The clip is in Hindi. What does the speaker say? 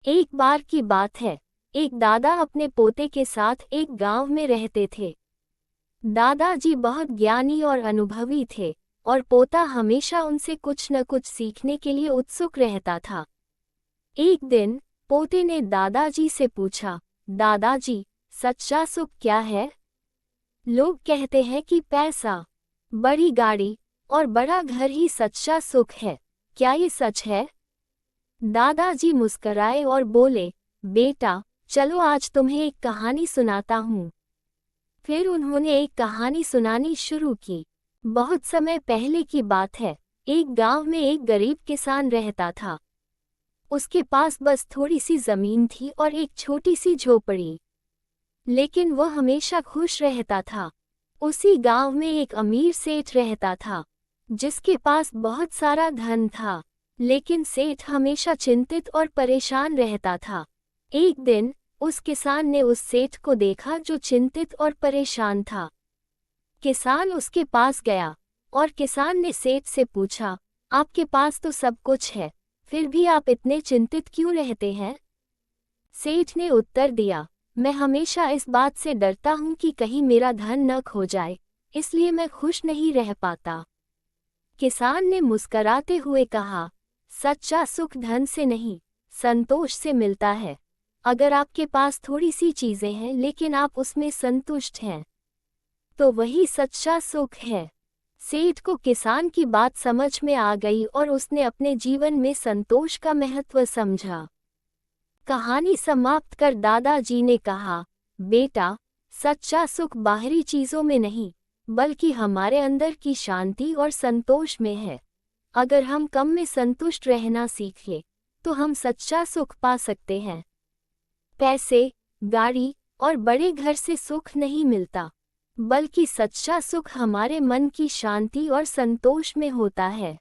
एक बार की बात है, एक दादा अपने पोते के साथ एक गांव में रहते थे। दादाजी बहुत ज्ञानी और अनुभवी थे और पोता हमेशा उनसे कुछ न कुछ सीखने के लिए उत्सुक रहता था। एक दिन पोते ने दादाजी से पूछा, दादाजी, सच्चा सुख क्या है? लोग कहते हैं कि पैसा, बड़ी गाड़ी और बड़ा घर ही सच्चा सुख है। क्या ये सच है? दादाजी मुस्कराए और बोले, बेटा, चलो आज तुम्हें एक कहानी सुनाता हूँ। फिर उन्होंने एक कहानी सुनानी शुरू की। बहुत समय पहले की बात है, एक गांव में एक गरीब किसान रहता था। उसके पास बस थोड़ी सी जमीन थी और एक छोटी सी झोपड़ी, लेकिन वह हमेशा खुश रहता था। उसी गांव में एक अमीर सेठ रहता था, जिसके पास बहुत सारा धन था, लेकिन सेठ हमेशा चिंतित और परेशान रहता था। एक दिन उस किसान ने उस सेठ को देखा जो चिंतित और परेशान था। किसान उसके पास गया और किसान ने सेठ से पूछा, आपके पास तो सब कुछ है, फिर भी आप इतने चिंतित क्यों रहते हैं? सेठ ने उत्तर दिया, मैं हमेशा इस बात से डरता हूँ कि कहीं मेरा धन न खो जाए, इसलिए मैं खुश नहीं रह पाता। किसान ने मुस्कराते हुए कहा, सच्चा सुख धन से नहीं, संतोष से मिलता है। अगर आपके पास थोड़ी सी चीजें हैं लेकिन आप उसमें संतुष्ट हैं, तो वही सच्चा सुख है। सेठ को किसान की बात समझ में आ गई और उसने अपने जीवन में संतोष का महत्व समझा। कहानी समाप्त कर दादाजी ने कहा, बेटा, सच्चा सुख बाहरी चीजों में नहीं, बल्कि हमारे अंदर की शांति और संतोष में है। अगर हम कम में संतुष्ट रहना सीखें, तो हम सच्चा सुख पा सकते हैं। पैसे, गाड़ी और बड़े घर से सुख नहीं मिलता, बल्कि सच्चा सुख हमारे मन की शांति और संतोष में होता है।